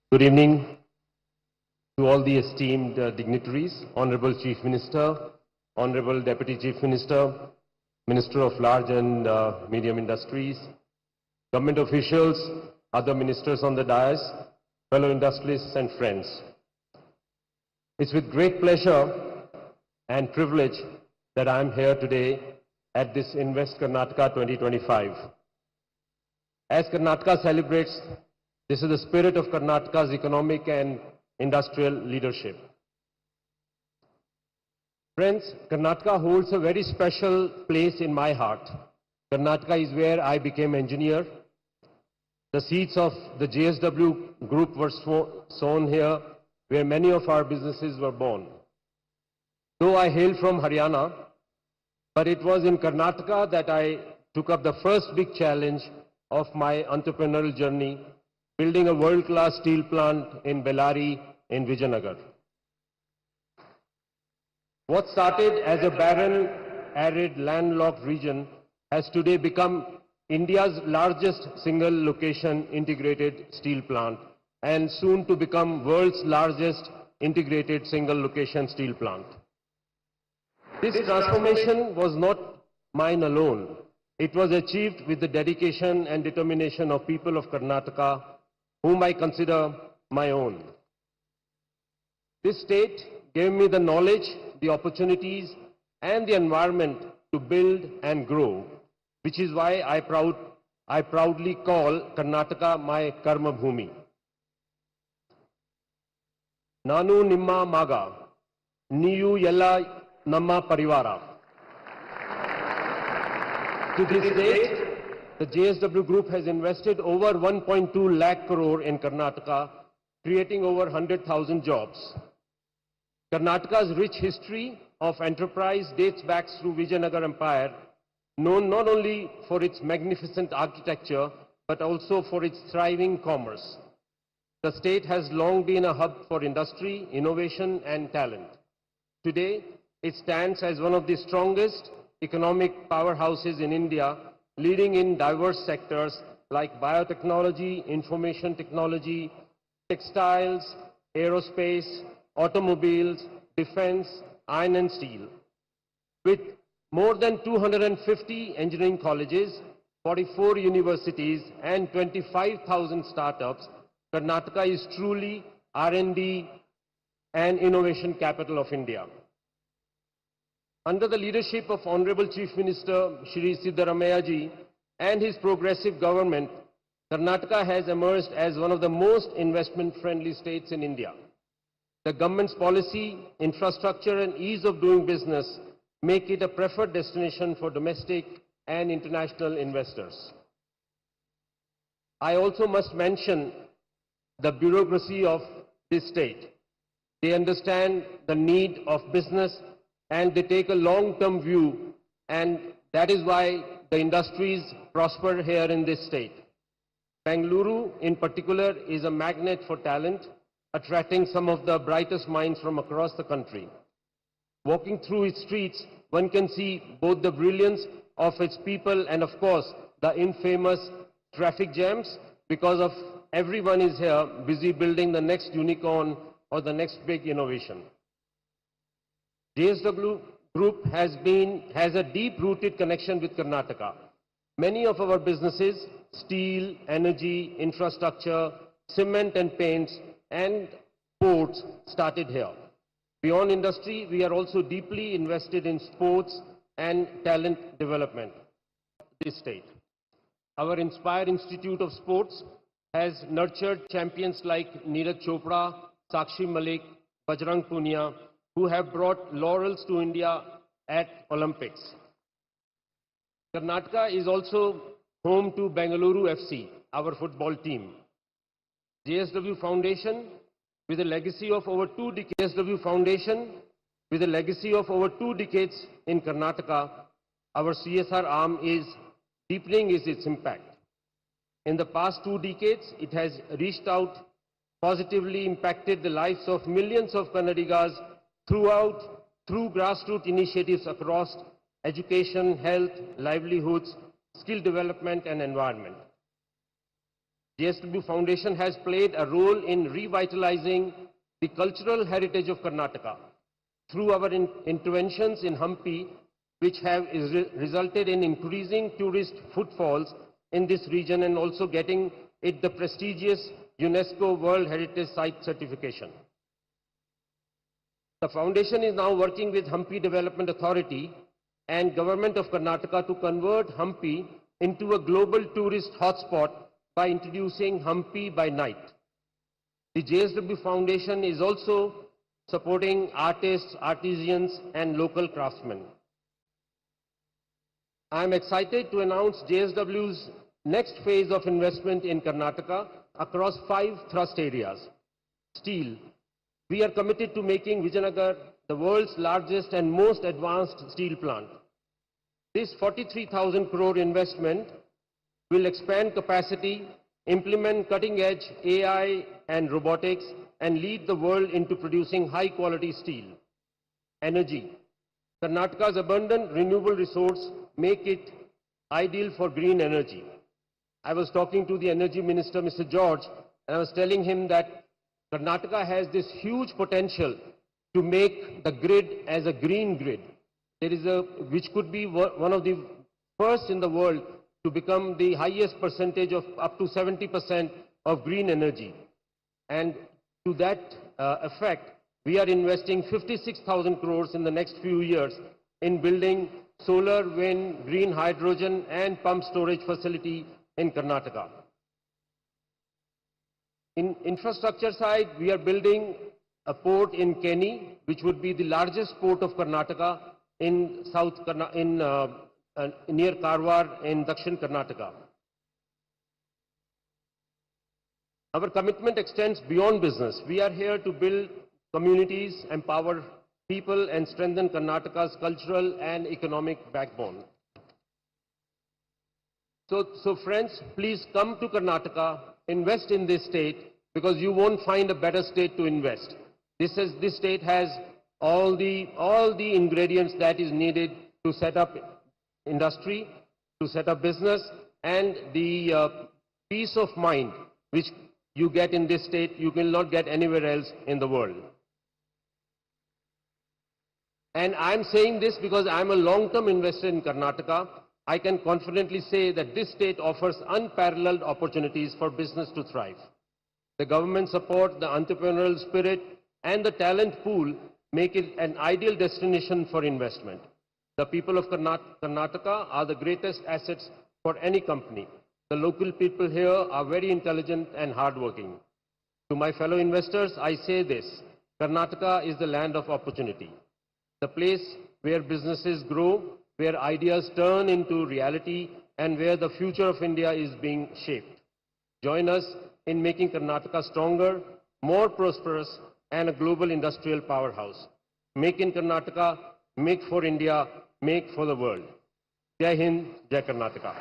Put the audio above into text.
Good evening to all the esteemed dignitaries, Honorable Chief Minister, Honorable Deputy Chief Minister, Minister of Large and Medium Industries, government officials, other ministers on the dais, fellow industrialists and friends. It's with great pleasure and privilege that I am here today at this Invest Karnataka 2025. As Karnataka celebrates, this is the spirit of Karnataka's economic and industrial leadership. Friends, Karnataka holds a very special place in my heart. Karnataka is where I became engineer. The seeds of the JSW group were sown here, where many of our businesses were born. Though I hail from Haryana, but it was in Karnataka that I took up the first big challenge of my entrepreneurial journey, building a world-class steel plant in Bellary in Vijayanagar. What started as a barren, arid, landlocked region has today become India's largest single-location integrated steel plant and soon to become world's largest integrated single-location steel plant. This transformation was not mine alone. It was achieved with the dedication and determination of people of Karnataka, whom I consider my own. This state gave me the knowledge, the opportunities, and the environment to build and grow, which is why I proudly call Karnataka my Karma Bhumi. Nanu Nimma Maga, Niyu Yella Namma Parivara. To this date, the JSW Group has invested over 1.2 lakh crore in Karnataka, creating over 100,000 jobs. Karnataka's rich history of enterprise dates back through Vijayanagar Empire, known not only for its magnificent architecture, but also for its thriving commerce. The state has long been a hub for industry, innovation, and talent. Today, it stands as one of the strongest economic powerhouses in India, leading in diverse sectors like biotechnology, information technology, textiles, aerospace, automobiles, defense, iron and steel. With more than 250 engineering colleges, 44 universities, and 25,000 startups, Karnataka is truly R&D and innovation capital of India. Under the leadership of Honorable Chief Minister Shri Siddaramaiah ji and his progressive government, Karnataka has emerged as one of the most investment-friendly states in India. The government's policy, infrastructure and ease of doing business make it a preferred destination for domestic and international investors. I also must mention the bureaucracy of this state. They understand the need of business and they take a long-term view, and that is why the industries prosper here in this state. Bengaluru, in particular, is a magnet for talent, attracting some of the brightest minds from across the country. Walking through its streets, one can see both the brilliance of its people and, of course, the infamous traffic jams, because of everyone is here busy building the next unicorn or the next big innovation. JSW Group has a deep-rooted connection with Karnataka. Many of our businesses, steel, energy, infrastructure, cement and paints, and ports started here. Beyond industry, we are also deeply invested in sports and talent development in this state. Our Inspire Institute of Sports has nurtured champions like Neeraj Chopra, Sakshi Malik, Bajrang Punia, who have brought laurels to India at Olympics. Karnataka is also home to Bengaluru FC, our football team. JSW Foundation, with a legacy of over 2 decades, in Karnataka, our CSR arm is deepening its impact. In the past 2 decades, it has reached out, positively impacted the lives of millions of Kannadigas through grassroots initiatives across education, health, livelihoods, skill development and environment. JSW Foundation has played a role in revitalizing the cultural heritage of Karnataka through our interventions in Hampi, which have resulted in increasing tourist footfalls in this region and also getting it the prestigious UNESCO World Heritage Site certification. The foundation is now working with Hampi Development Authority and Government of Karnataka to convert Hampi into a global tourist hotspot by introducing Hampi by night. The JSW Foundation is also supporting artists, artisans, and local craftsmen. I am excited to announce JSW's next phase of investment in Karnataka across 5 thrust areas. Steel. We are committed to making Vijayanagar the world's largest and most advanced steel plant. This 43,000 crore investment will expand capacity, implement cutting-edge AI and robotics, and lead the world into producing high-quality steel. Energy. Karnataka's abundant renewable resource make it ideal for green energy. I was talking to the Energy Minister, Mr. George, and I was telling him that Karnataka has this huge potential to make the grid as a green grid. There is which could be one of the first in the world to become the highest percentage of up to 70% of green energy. And to that effect, we are investing 56,000 crores in the next few years in building solar, wind, green hydrogen and pump storage facility in Karnataka. In infrastructure side, we are building a port in Keni, which would be the largest port of Karnataka in near Karwar in Dakshin Karnataka. Our commitment extends beyond business. We are here to build communities, empower people, and strengthen Karnataka's cultural and economic backbone. So friends, please come to Karnataka, invest in this state, because you won't find a better state to invest. This state has all the ingredients that is needed to set up industry, to set up business, and the peace of mind which you get in this state, you will not get anywhere else in the world. And I'm saying this because I'm a long-term investor in Karnataka. I can confidently say that this state offers unparalleled opportunities for business to thrive. The government support, the entrepreneurial spirit, and the talent pool make it an ideal destination for investment. The people of Karnataka are the greatest assets for any company. The local people here are very intelligent and hardworking. To my fellow investors, I say this: Karnataka is the land of opportunity, the place where businesses grow, where ideas turn into reality, and where the future of India is being shaped. Join us in making Karnataka stronger, more prosperous, and a global industrial powerhouse. Make in Karnataka, make for India, make for the world. Jai Hind, Jai Karnataka.